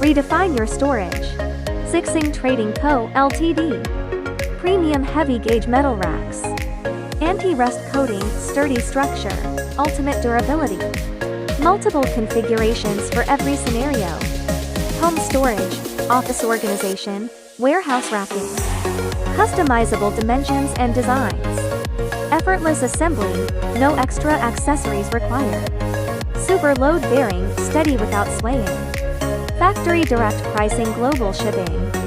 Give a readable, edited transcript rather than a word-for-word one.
Redefine your storage. Sixing Trading Co., Ltd. Premium heavy gauge metal racks. Anti-rust coating, sturdy structure, ultimate durability. Multiple configurations for every scenario. Home storage, office organization, warehouse racking. Customizable dimensions and designs. Effortless assembly, no extra accessories required. Super load bearing, steady without swaying. Factory direct pricing, global shipping.